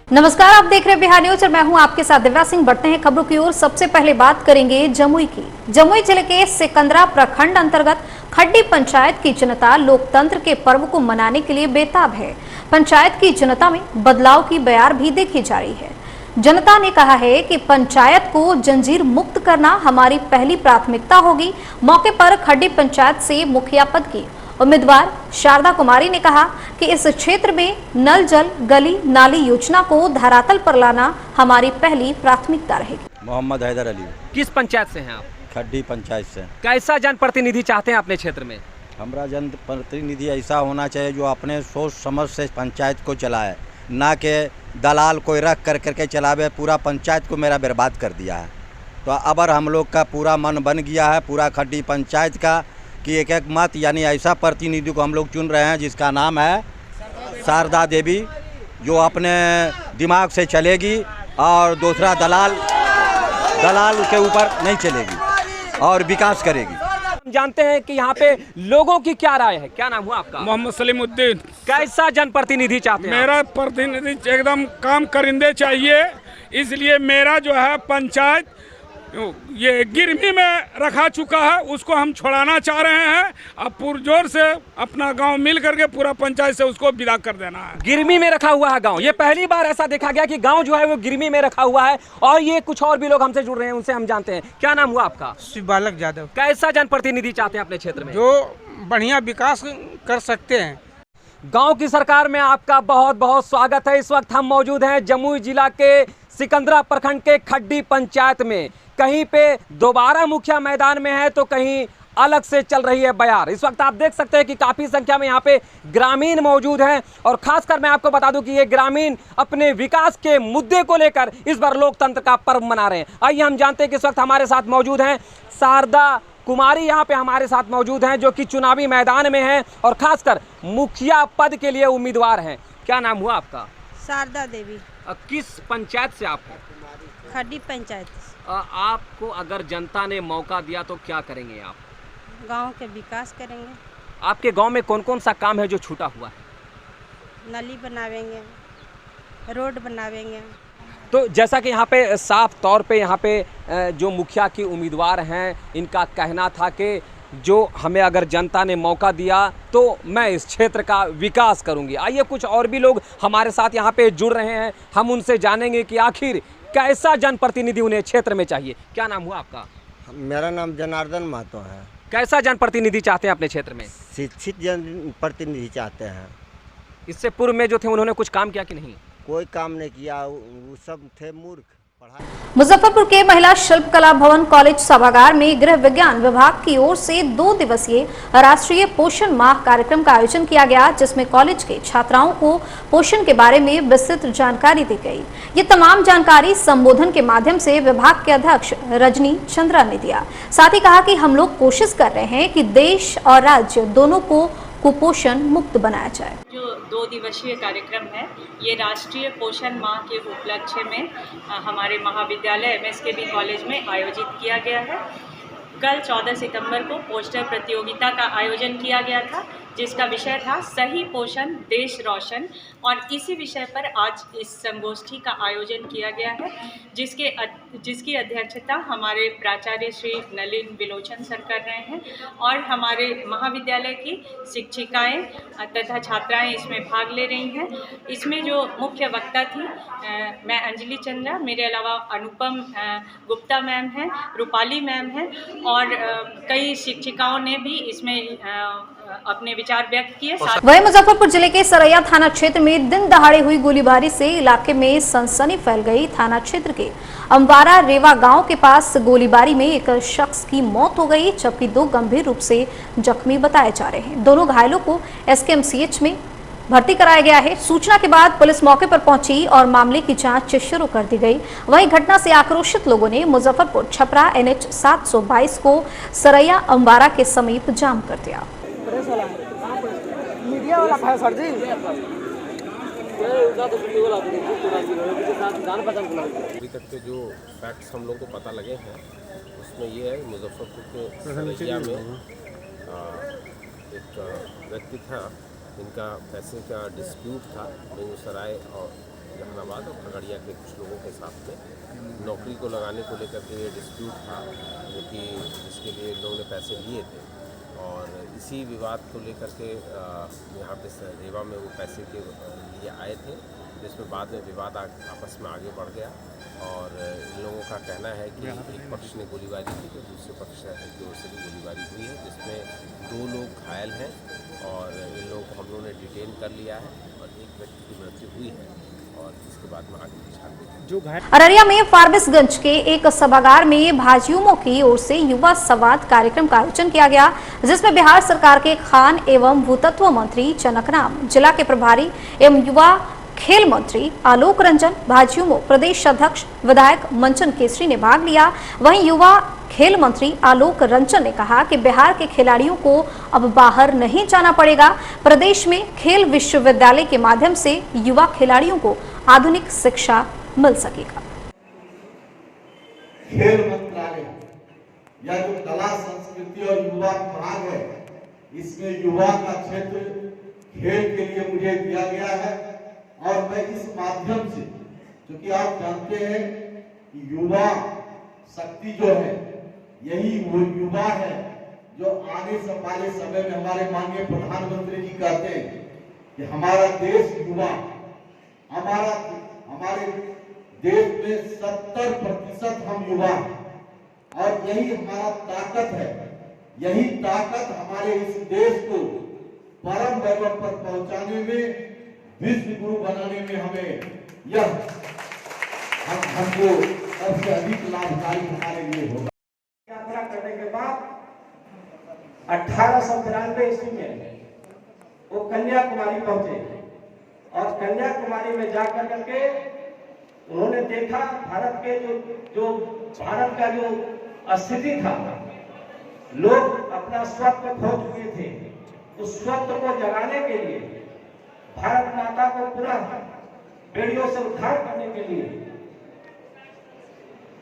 नमस्कार, आप देख रहे हैं बिहार न्यूज और मैं हूं आपके साथ दिव्या सिंह। बढ़ते हैं खबरों की ओर। सबसे पहले बात करेंगे जमुई की। जमुई जिले के सिकंदरा प्रखंड अंतर्गत खड्डी पंचायत की जनता लोकतंत्र के पर्व को मनाने के लिए बेताब है। पंचायत की जनता में बदलाव की बयार भी देखी जा रही है। जनता ने कहा है कि पंचायत को जंजीर मुक्त करना हमारी पहली प्राथमिकता होगी। मौके पर खड्डी पंचायत से मुखिया पद की उम्मीदवार शारदा कुमारी ने कहा कि इस क्षेत्र में नल जल गली नाली योजना को धरातल पर लाना हमारी पहली प्राथमिकता रहेगी। मोहम्मद हैदर अली। किस पंचायत से हैं आप? खड्डी पंचायत से। कैसा जनप्रतिनिधि चाहते हैं अपने क्षेत्र में? हमारा जनप्रतिनिधि ऐसा होना चाहिए जो अपने सोच समझ से पंचायत को चलाए, ना कि दलाल कोई रख कर करके चलावे। पूरा पंचायत को मेरा बर्बाद कर दिया है। तो अब हम लोग का पूरा मन बन गया है पूरा खड्डी पंचायत का कि एक एक मत यानी ऐसा प्रतिनिधि को हम लोग चुन रहे हैं जिसका नाम है शारदा देवी, जो अपने दिमाग से चलेगी और दूसरा दलाल के ऊपर नहीं चलेगी और विकास करेगी। हम जानते हैं कि यहाँ पे लोगों की क्या राय है। क्या नाम हुआ आपका? मोहम्मद सलीमुद्दीन। कैसा जनप्रतिनिधि चाहते हैं? मेरा प्रतिनिधि एकदम काम करिंदे चाहिए, इसलिए मेरा जो है पंचायत ये गिरमी में रखा चुका है, उसको हम छोड़ाना चाह रहे हैं। अब पुरजोर से अपना गांव मिल करके पूरा पंचायत से उसको विदा कर देना है। गिरमी में रखा हुआ है गांव। ये पहली बार ऐसा देखा गया कि गांव जो है वो गिरमी में रखा हुआ है। और ये कुछ और भी लोग हमसे जुड़ रहे हैं, उनसे हम जानते हैं। क्या नाम हुआ आपका? शिव बालक यादव। कैसा जनप्रतिनिधि चाहते हैं अपने क्षेत्र में? जो बढ़िया विकास कर सकते हैं। गांव की सरकार में आपका बहुत बहुत स्वागत है। इस वक्त हम मौजूद हैं जमुई जिला के सिकंदरा प्रखंड के खड्डी पंचायत में। कहीं पे दोबारा मुखिया मैदान में है तो कहीं अलग से चल रही है बयार। इस वक्त आप देख सकते हैं कि काफ़ी संख्या में यहाँ पे ग्रामीण मौजूद हैं। और खासकर मैं आपको बता दूं कि ये ग्रामीण अपने विकास के मुद्दे को लेकर इस बार लोकतंत्र का पर्व मना रहे हैं। आइए हम जानते हैं कि इस वक्त हमारे साथ मौजूद हैं शारदा कुमारी, यहाँ पे हमारे साथ मौजूद हैं, जो कि चुनावी मैदान में हैं और खासकर मुखिया पद के लिए उम्मीदवार हैं। क्या नाम हुआ आपका? शारदा देवी। किस पंचायत से आप हैं? खड्डी पंचायत। आपको अगर जनता ने मौका दिया तो क्या करेंगे आप? गांव के विकास करेंगे। आपके गांव में कौन कौन सा काम है जो छूटा हुआ है? नली बनावेंगे, रोड बनावेंगे। तो जैसा कि यहाँ पे साफ तौर पे यहाँ पे जो मुखिया की उम्मीदवार हैं, इनका कहना था कि जो हमें अगर जनता ने मौका दिया तो मैं इस क्षेत्र का विकास करूंगी। आइए कुछ और भी लोग हमारे साथ यहाँ पे जुड़ रहे हैं, हम उनसे जानेंगे कि आखिर कैसा जनप्रतिनिधि उन्हें क्षेत्र में चाहिए। क्या नाम हुआ आपका? मेरा नाम जनार्दन महतो है। कैसा जनप्रतिनिधि चाहते हैं अपने क्षेत्र में? शिक्षित जनप्रतिनिधि चाहते हैं। इससे पूर्व में जो थे उन्होंने कुछ काम किया कि नहीं? कोई काम नहीं किया, वो सब थे मूर्ख। मुजफ्फरपुर के महिला शिल्प कला भवन कॉलेज सभागार में गृह विज्ञान विभाग की ओर से 2 दिवसीय राष्ट्रीय पोषण माह कार्यक्रम का आयोजन किया गया, जिसमें कॉलेज के छात्राओं को पोषण के बारे में विस्तृत जानकारी दी गई। ये तमाम जानकारी संबोधन के माध्यम से विभाग के अध्यक्ष रजनी चंद्रा ने दिया। साथ ही कहा कि हम लोग कोशिश कर रहे हैं कि देश और राज्य दोनों को कुपोषण मुक्त बनाया जाए। जो 2 दिवसीय कार्यक्रम है, ये राष्ट्रीय पोषण माह के उपलक्ष्य में हमारे महाविद्यालय MSKB कॉलेज में आयोजित किया गया है। कल 14 सितंबर को पोस्टर प्रतियोगिता का आयोजन किया गया था, जिसका विषय था सही पोषण देश रोशन। और इसी विषय पर आज इस संगोष्ठी का आयोजन किया गया है, जिसकी अध्यक्षता हमारे प्राचार्य श्री नलिन विलोचन सर कर रहे हैं। और हमारे महाविद्यालय की शिक्षिकाएं तथा छात्राएं इसमें भाग ले रही हैं। इसमें जो मुख्य वक्ता थी मैं अंजलि चंद्रा, मेरे अलावा अनुपम गुप्ता मैम हैं, रूपाली मैम हैं और कई शिक्षिकाओं ने भी इसमें अपने विचार व्यक्त किए। वहीं मुजफ्फरपुर जिले के सरैया थाना क्षेत्र में दिन दहाड़े हुई गोलीबारी से इलाके में सनसनी फैल गई। थाना क्षेत्र के अम्बारा रेवा गांव के पास गोलीबारी में एक शख्स की मौत हो गई, जबकि 2 गंभीर रूप से जख्मी बताए जा रहे हैं। दोनों घायलों को SKMCH में भर्ती कराया गया है। सूचना के बाद पुलिस मौके पर पहुंची और मामले की जांच शुरू कर दी गई। वहीं घटना से आक्रोशित लोगों ने मुजफ्फरपुर छपरा NH 722 को सरैया अम्बारा के समीप जाम कर दिया। मीडिया वाला है सर जी। अभी तक के जो फैक्ट्स हम लोग को पता लगे हैं उसमें ये है मुजफ्फरपुर के सरैया में एक व्यक्ति था, इनका पैसे का डिस्प्यूट था बेगूसराय और जहानाबाद और खगड़िया के कुछ लोगों के साथ में नौकरी को लगाने को लेकर के ये डिस्प्यूट था, जो कि जिसके लिए इन लोगों ने पैसे लिए थे और इसी विवाद को लेकर के यहाँ पे रेवा में वो पैसे के लिए आए थे, जिसमें बाद में विवाद आपस में आगे बढ़ गया और इन लोगों का कहना है कि एक पक्ष ने गोलीबारी की तो दूसरे पक्ष की ओर से भी गोलीबारी हुई है, जिसमें 2 लोग घायल हैं और इन लोगों को हम लोगों ने डिटेन कर लिया है और एक व्यक्ति की मृत्यु हुई है और इसके बाद में आगे की छानबीन जो घायल। अररिया में फारबिसगंज के एक सभागार में भाजयुमो की ओर से युवा संवाद कार्यक्रम का आयोजन किया गया, जिसमें बिहार सरकार के खान एवं भूतत्व मंत्री जनक राम, जिला के प्रभारी एवं युवा खेल मंत्री आलोक रंजन, भाजयुमो प्रदेश अध्यक्ष विधायक मंचन केसरी ने भाग लिया। वहीं युवा खेल मंत्री आलोक रंजन ने कहा कि बिहार के खिलाड़ियों को अब बाहर नहीं जाना पड़ेगा। प्रदेश में खेल विश्वविद्यालय के माध्यम से युवा खिलाड़ियों को आधुनिक शिक्षा मिल सकेगा। खेल मंत्रालय या जो कला संस्कृति और युवा विभाग है, इसमें युवा का क्षेत्र खेल के लिए मुझे दिया गया है और मैं इस माध्यम से, क्योंकि आप जानते हैं कि युवा शक्ति जो है यही वो युवा है जो आने से वाले समय में हमारे माननीय प्रधानमंत्री जी कहते हैं कि हमारा देश युवा, हमारे देश में 70% हम युवा और यही हमारा ताकत है। यही ताकत हमारे इस देश को परम वैभव पर पहुंचाने में, विश्व गुरु बनाने में हमें हमको सबसे अधिक लाभकारी हमारे लिए होगा। यात्रा करने के बाद 1892 ईस्वी में वो कन्याकुमारी पहुंचे और कन्याकुमारी में जाकर करके उन्होंने देखा भारत के जो भारत का जो स्थिति था, लोग अपना स्वत्व खो चुके थे। उस स्वत्व को जगाने के लिए, भारत माता को पुनः बेड़ियों से उद्धार करने के लिए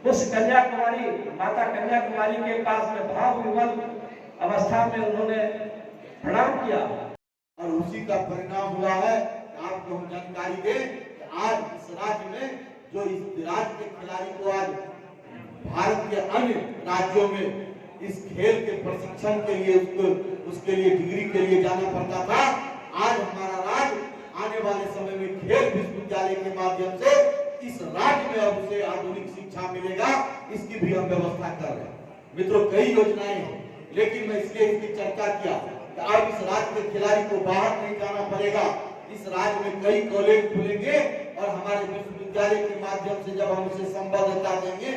उस कन्याकुमारी, माता कन्याकुमारी के पास में भाव विवल अवस्था में उन्होंने प्रणाम किया और उसी का परिणाम हुआ है। आपको हम जानकारी दें कि आज इस राज्य में जो इस राज्य के खिलाड़ी को आज भारत के अन्य राज्यों में इस खेल के प्रशिक्षण के लिए उसके लिए डिग्री के लिए जाना पड़ता था, आज हमारा राज्य आने वाले समय में खेल विश्वविद्यालय के माध्यम से इस राज्य में अब उसे आधुनिक शिक्षा मिलेगा, इसकी भी हम व्यवस्था कर रहे हैं। मित्रों, कई योजनाएं हैं, लेकिन मैं इसलिए इसकी चर्चा किया कि अब इस राज्य के खिलाड़ी को बाहर नहीं जाना पड़ेगा। इस राज्य में कई कॉलेज खुलेंगे और हमारे विश्वविद्यालय के माध्यम से जब हम उसे संबद्धता देंगे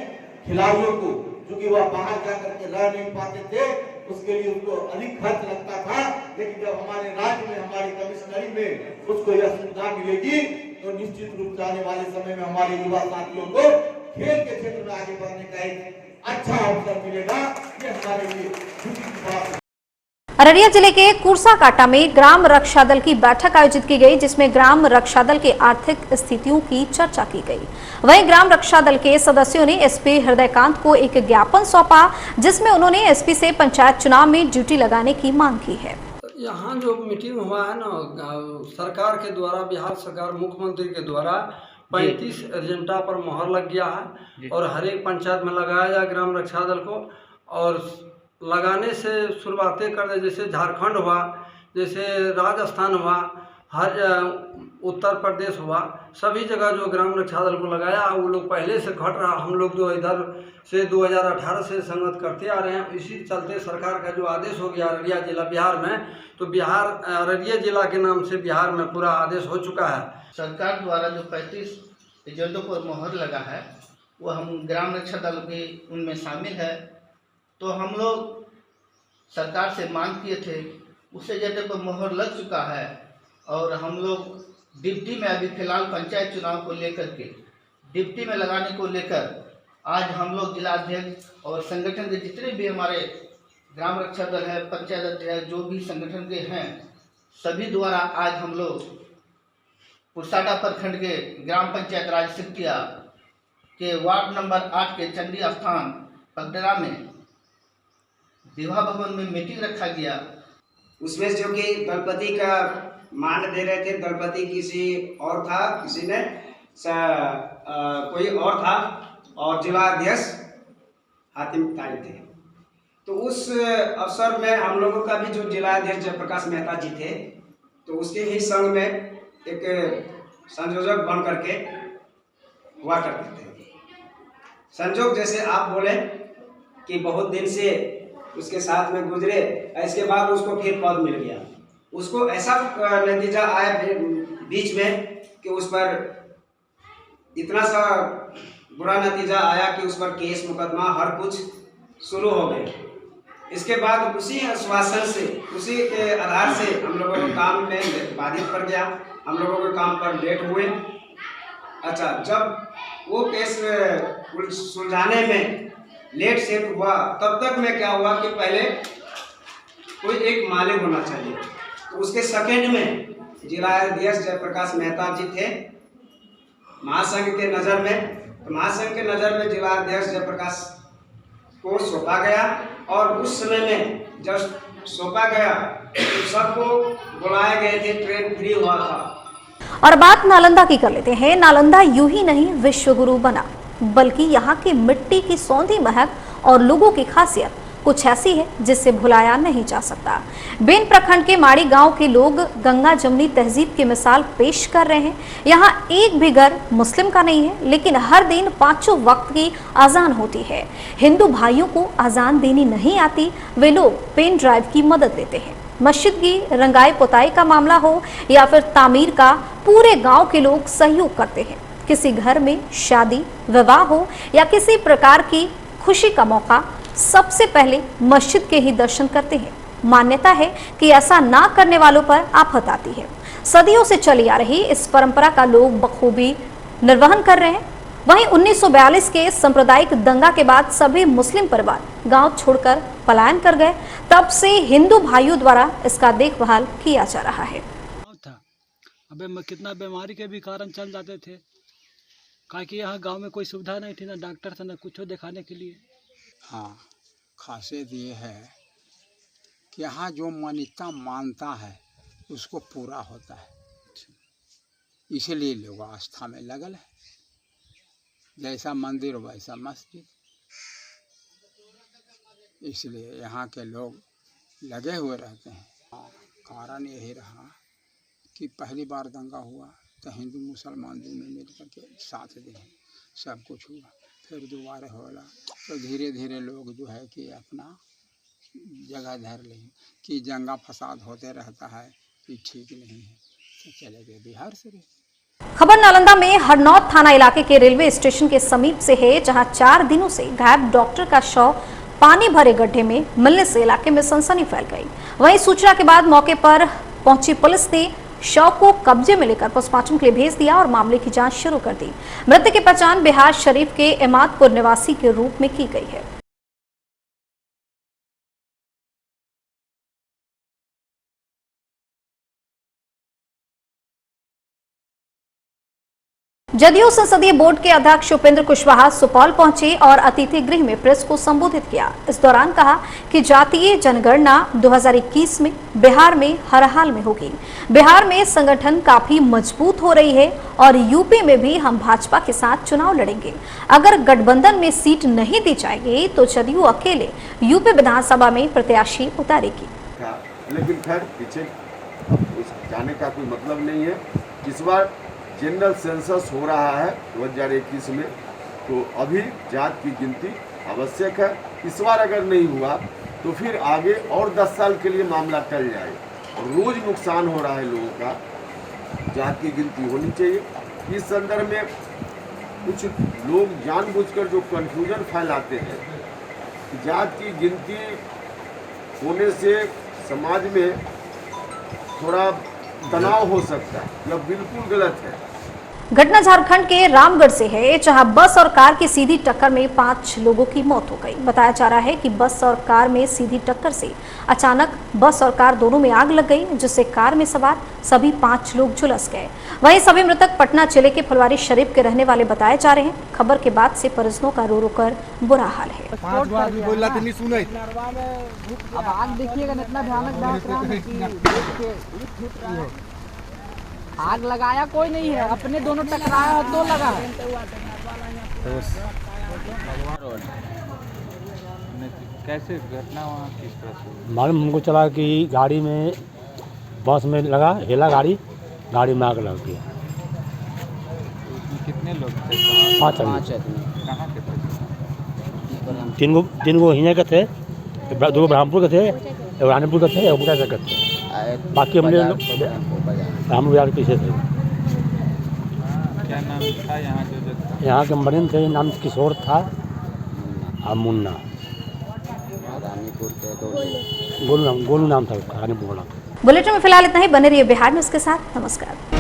खिलाड़ियों को, क्योंकि वह बाहर जाकर के रह नहीं पाते थे, उसके लिए उसको अधिक खर्च लगता था, लेकिन जब हमारे राज्य में, हमारी कमिश्नरी में उसको यह सुविधा मिलेगी तो निश्चित रूप से आने वाले समय में हमारे युवा साथियों को खेल के क्षेत्र में आगे बढ़ने का एक अच्छा अवसर मिलेगा। ये हमारे लिए खुशी की बात है। अररिया जिले के कुरसाकाटा में ग्राम रक्षा दल की बैठक आयोजित की गई, जिसमें ग्राम रक्षा दल के आर्थिक स्थितियों की चर्चा की गई। वहीं ग्राम रक्षा दल के सदस्यों ने एसपी हृदयकांत को एक ज्ञापन सौंपा, जिसमें उन्होंने एसपी से पंचायत चुनाव में ड्यूटी लगाने की मांग की है। यहाँ जो मीटिंग हुआ है ना, सरकार के द्वारा, बिहार सरकार मुख्यमंत्री के द्वारा 35 एजेंडा पर मोहर लग गया है और हर एक पंचायत में लगाया जाए ग्राम रक्षा दल को। और लगाने से शुरुआतें कर दे, जैसे झारखंड हुआ, जैसे राजस्थान हुआ, हर उत्तर प्रदेश हुआ, सभी जगह जो ग्राम रक्षा दल को लगाया, वो लोग पहले से घट रहा। हम लोग जो इधर से 2018 से संगत करते आ रहे हैं, इसी चलते सरकार का जो आदेश हो गया अररिया जिला बिहार में, तो बिहार अररिया जिला के नाम से बिहार में पूरा आदेश हो चुका है। सरकार द्वारा जो 35 एजेंडों पर मोहर लगा है, वो हम ग्राम रक्षा दल भी उनमें शामिल है। तो हम लोग सरकार से मांग किए थे, उस एजेंडे पर मोहर लग चुका है और हम लोग डिप्टी में अभी फिलहाल पंचायत चुनाव को लेकर के डिप्टी में लगाने को लेकर आज हम लोग जिला अध्यक्ष और संगठन के जितने भी हमारे ग्राम रक्षा दल है, पंचायत अध्यक्ष, जो भी संगठन के हैं, सभी द्वारा आज हम लोग कुरसाटा प्रखंड के ग्राम पंचायत राज सिकटिया के वार्ड नंबर 8 के चंडी स्थान पगडरा में विवाह भवन में मीटिंग रखा गया। उसमें जो कि दलपति का मान दे रहे थे, दलपति किसी और था, किसी ने कोई और था और जिला अध्यक्ष हातिम ताई थे। तो उस अवसर में हम लोगों का भी जो जिला अध्यक्ष जयप्रकाश मेहता जी थे, तो उसके ही संग में एक संयोजक बन करके हुआ करते थे। संजोग जैसे आप बोले कि बहुत दिन से उसके साथ में गुजरे, इसके बाद उसको फिर पद मिल गया। उसको ऐसा नतीजा आया बीच में कि उस पर इतना सा बुरा नतीजा आया कि उस पर केस मुकदमा हर कुछ शुरू हो गए। इसके बाद उसी आश्वासन से, उसी के आधार से हम लोगों को काम में बाधित पड़ गया, हम लोगों के काम पर लेट हुए। अच्छा, जब वो केस सुलझाने में लेट सेट हुआ, तब तक में क्या हुआ कि पहले कोई एक मालिक होना चाहिए। तो उसके सेकंड में जिला अध्यक्ष जयप्रकाश मेहता जी थे महासंघ के नज़र में। तो महासंघ के नज़र में जिला अध्यक्ष जयप्रकाश को सौंपा गया और उस समय में जब सौंपा गया तो सबको बुलाए गए थे, ट्रेन फ्री हुआ था। और बात नालंदा की कर लेते हैं। नालंदा यूं ही नहीं विश्वगुरु बना, बल्कि यहाँ की मिट्टी की सौंधी महक और लोगों की खासियत कुछ ऐसी है जिससे भुलाया नहीं जा सकता। बेन प्रखंड के माड़ी गांव के लोग गंगा जमुनी तहजीब की मिसाल पेश कर रहे हैं। यहाँ एक भी घर मुस्लिम का नहीं है, लेकिन हर दिन 5 वक्त की अजान होती है। हिंदू भाइयों को अजान देनी नहीं आती, वे लोग पेन ड्राइव की मदद लेते हैं। मस्जिद की रंगाई पुताई का मामला हो या फिर तामीर का, पूरे गांव के लोग सहयोग करते हैं। किसी घर में शादी विवाह हो या किसी प्रकार की खुशी का मौका, सबसे पहले मस्जिद के ही दर्शन करते हैं। मान्यता है कि ऐसा ना करने वालों पर आफत आती है। सदियों से चली आ रही इस परंपरा का लोग बखूबी निर्वहन कर रहे हैं। वहीं 1942 के सांप्रदायिक दंगा के बाद सभी मुस्लिम परिवार गांव छोड़कर पलायन कर गए। तब से हिंदू भाइयों द्वारा इसका देखभाल किया जा रहा है। अबे कितना बीमारी के भी कारण चल जाते थे, काहे कि यहाँ गांव में कोई सुविधा नहीं थी, ना डॉक्टर था ना कुछ दिखाने के लिए। हाँ, खासियत ये है कि यहाँ जो मान्यता मानता है उसको पूरा होता है, इसलिए लोग आस्था में लगल है। जैसा मंदिर वैसा मस्जिद, इसलिए यहाँ के लोग लगे हुए रहते हैं। कारण यही रहा कि पहली बार दंगा हुआ तो हिंदू मुसलमान दोनों मिलकर के साथ दे सब कुछ हुआ। फिर दोबारा होला तो धीरे धीरे लोग जो है कि अपना जगह धर लें कि जंगा फसाद होते रहता है कि ठीक नहीं है, तो चले गए बिहार से। खबर नालंदा में हरनौत थाना इलाके के रेलवे स्टेशन के समीप से है, जहां 4 दिनों से गायब डॉक्टर का शव पानी भरे गड्ढे में मिलने से इलाके में सनसनी फैल गई। वहीं सूचना के बाद मौके पर पहुंची पुलिस ने शव को कब्जे में लेकर पोस्टमार्टम के लिए भेज दिया और मामले की जांच शुरू कर दी। मृतक की पहचान बिहार शरीफ के इमादपुर निवासी के रूप में की गई है। जदयू संसदीय बोर्ड के अध्यक्ष उपेंद्र कुशवाहा सुपौल पहुंचे और अतिथि गृह में प्रेस को संबोधित किया। इस दौरान कहा कि जातीय जनगणना 2021 में बिहार में हर हाल में होगी। बिहार में संगठन काफी मजबूत हो रही है और यूपी में भी हम भाजपा के साथ चुनाव लड़ेंगे। अगर गठबंधन में सीट नहीं दी जाएगी तो जदयू अकेले यूपी विधानसभा में प्रत्याशी उतारेगी। लेकिन खैर पीछे जाने का कोई मतलब नहीं है। इस बार जनरल सेंसस हो रहा है 2021 में, तो अभी जात की गिनती आवश्यक है। इस बार अगर नहीं हुआ तो फिर आगे और 10 साल के लिए मामला टल जाएगा और रोज नुकसान हो रहा है लोगों का। जात की गिनती होनी चाहिए। इस संदर्भ में कुछ लोग जानबूझकर जो कन्फ्यूजन फैलाते हैं कि जात की गिनती होने से समाज में थोड़ा तनाव हो सकता है, यह बिल्कुल गलत है। घटना झारखंड के रामगढ़ से है, जहां बस और कार की सीधी टक्कर में 5 लोगों की मौत हो गई। बताया जा रहा है कि बस और कार में सीधी टक्कर से अचानक बस और कार दोनों में आग लग गई, जिससे कार में सवार सभी 5 लोग झुलस गए। वहीं सभी मृतक पटना जिले के फुलवारी शरीफ के रहने वाले बताए जा रहे हैं। खबर के बाद से परिजनों का रो रो कर बुरा हाल है। आग लगाया कोई नहीं है, अपने दोनों टकराया और 2 लगा है। कैसे घटना वहाँ किस तरह से मालूम हमको चला कि गाड़ी में बस में लगा हेला गाड़ी में आग लग गया। कितने लोग थे? 5 आदमी। कहाँ के थे? 3 गो हिंजा के थे, 2 ब्रह्मपुर के थे, 1 रानीपुर के थे, 1 बुटा के थे। बाकी हम बाजार पीछे थे। क्या नाम था यहाँ के मरीन थे, नाम किशोर था और मुन्ना। गोलू नाम था रानीपुर। बुलेटिन में फिलहाल इतना ही। बने रहिए बिहार न्यूज़ के साथ। नमस्कार।